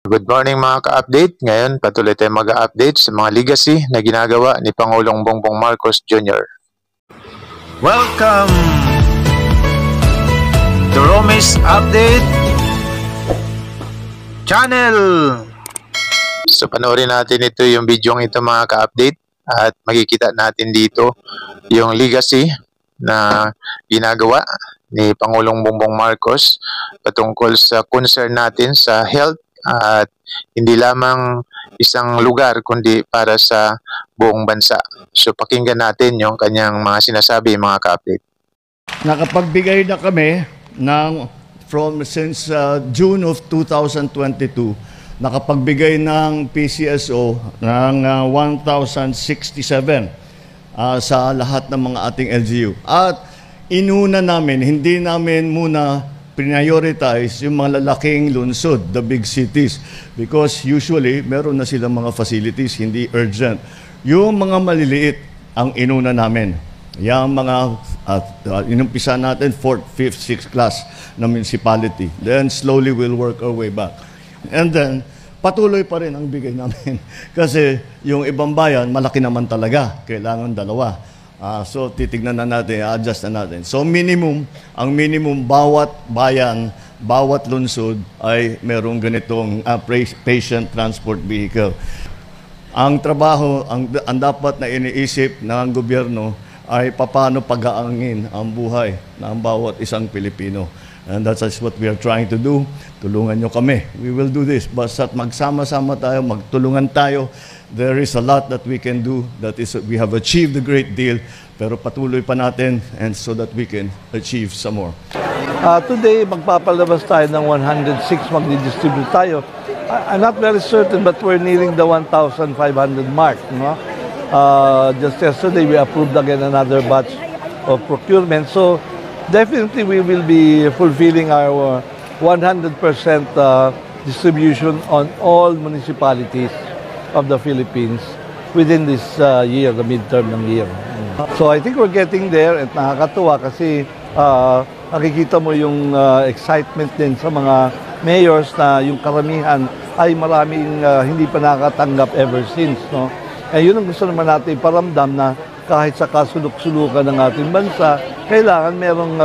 Good morning mga ka-update. Ngayon, patuloy tayo mag-update sa mga legacy na ginagawa ni Pangulong Bongbong Marcos Jr. Welcome to Romis Update Channel. So panoorin natin ito yung video ito mga ka-update at makikita natin dito yung legacy na ginagawa ni Pangulong Bongbong Marcos patungkol sa concern natin sa health at hindi lamang isang lugar kundi para sa buong bansa. So pakinggan natin yung kanyang mga sinasabi mga ka-update. Nakapagbigay na kami ng since June of 2022, nakapagbigay ng PCSO ng 1,067 sa lahat ng mga ating LGU. At inuna namin, hindi namin muna prioritize yung mga lalaking lungsod, the big cities, because usually meron na silang mga facilities, hindi urgent. Yung mga maliliit ang inuna namin. Yung mga inumpisa natin 4th, 5th, 6th class na municipality. Then slowly we'll work our way back. And then patuloy pa rin ang bigay namin kasi yung ibang bayan malaki naman talaga, kailangan dalawa. So titignan na natin, adjust na natin. So ang minimum bawat bayan, bawat lungsod ay merong ganitong patient transport vehicle. Ang trabaho, ang dapat na iniisip ng gobyerno ay paano pag-aangin ang buhay ng bawat isang Pilipino. And that's what we are trying to do. Tulungan nyo kami. We will do this. Basta't magsama-sama tayo, magtulungan tayo. There is a lot that we can do. We have achieved a great deal, pero patuloy pa natin and so that we can achieve some more. Today, magpapalabas tayo ng 106, magdi-distribute tayo. I'm not very certain, but we're nearing the 1,500 mark. No? Just yesterday, we approved again another batch of procurement. So, definitely, we will be fulfilling our 100% distribution on all municipalities of the Philippines within this year, the midterm ng year. So I think we're getting there at nakakatuwa kasi nakikita mo yung excitement din sa mga mayors na yung karamihan ay maraming hindi pa nakakatanggap ever since. No? Yun ang gusto naman natin iparamdam na kahit sa kasuluk-sulukan ng ating bansa, kailangan merong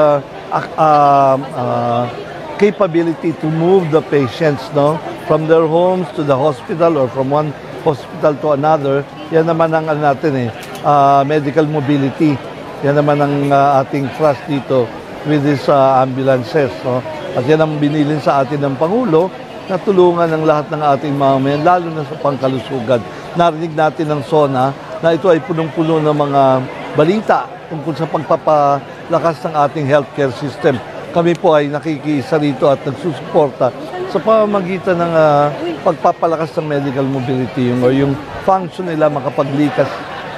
capability to move the patients, no, from their homes to the hospital or from one hospital to another. Yan naman ang medical mobility. Yan naman ang ating thrust dito with these ambulances. No? At yan ang binilin sa atin ng Pangulo na tulungan ng lahat ng ating mamamayan, lalo na sa pangkalusugan. Narinig natin ng SONA na ito ay punong-puno ng mga balita tungkol sa pagpapalakas ng ating healthcare system. Kami po ay nakikiisa rito at nagsusuporta sa pamamagitan ng pagpapalakas ng medical mobility yung function nila makapaglikas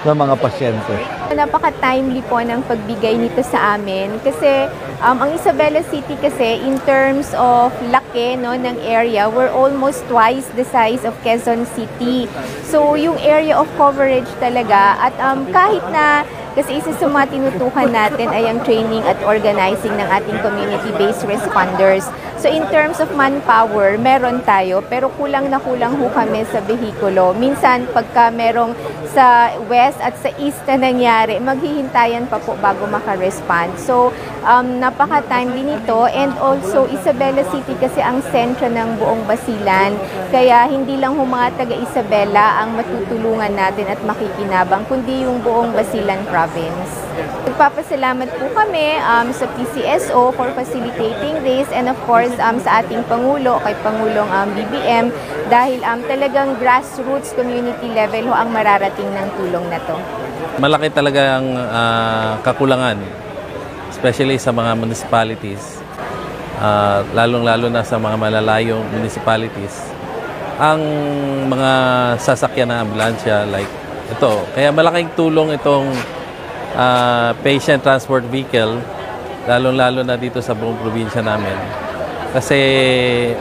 ng mga pasyente. Napaka-timely po ng pagbigay nito sa amin kasi ang Isabela City kasi in terms of laki ng area, we're almost twice the size of Quezon City. So yung area of coverage talaga at kahit na kasi isa sa mga tinutukan natin ay ang training at organizing ng ating community-based responders. So in terms of manpower, meron tayo pero kulang na kulang ho kami sa behikulo. Minsan pagka merong sa west at sa east na nangyari, maghihintayan pa po bago makarespond. So napaka-timely nito and also Isabela City kasi ang sentro ng buong Basilan. Kaya hindi lang ho mga taga Isabela ang matutulungan natin at makikinabang kundi yung buong Basilan province. Nagpapasalamat po kami sa PCSO for facilitating this and of course sa ating Pangulo, kay Pangulong BBM dahil talagang grassroots community level ho ang mararating ng tulong na to. Malaki talaga ang kakulangan, especially sa mga municipalities, lalong-lalo na sa mga malalayong municipalities. Ang mga sasakyan na ambulansya like ito, kaya malaking tulong itong patient transport vehicle, lalong-lalo na dito sa buong probinsya namin. Kasi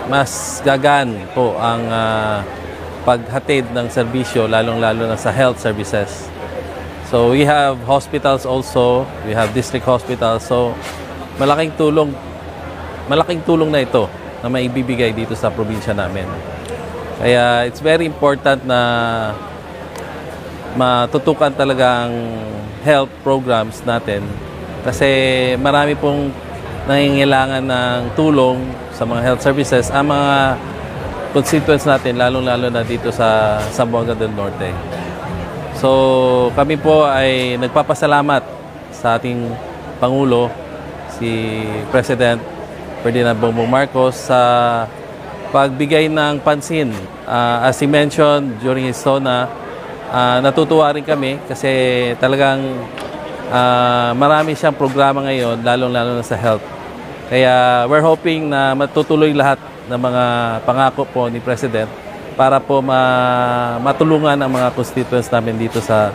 mas gagaan po ang paghatid ng serbisyo, lalong-lalo na sa health services. So we have hospitals also, we have district hospitals. So malaking tulong na ito na maibibigay dito sa probinsya namin. Kaya it's very important na matutukan talaga ang health programs natin kasi marami pong nangingailangan ng tulong sa mga health services ang mga constituents natin, lalong-lalo na dito sa Zamboanga del Norte. So kami po ay nagpapasalamat sa ating Pangulo, si President Ferdinand Bongbong Marcos sa pagbigay ng pansin. As he mentioned during his SONA, natutuwa rin kami kasi talagang marami siyang programa ngayon, lalong-lalo na sa health. Kaya we're hoping na matutuloy lahat ng mga pangako po ni President para po matulungan ang mga constituents namin dito sa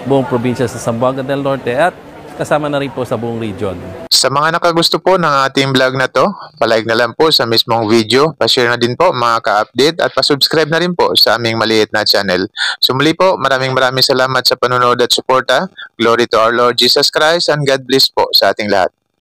buong probinsya sa Zamboanga del Norte at kasama na rin po sa buong region. Sa mga nakagusto po ng ating vlog na to, palike na lang po sa mismong video, pa-share na din po mga ka-update at pa-subscribe na rin po sa aming maliit na channel. So muli po, maraming salamat sa panonood at suporta. Glory to our Lord Jesus Christ and God bless po sa ating lahat.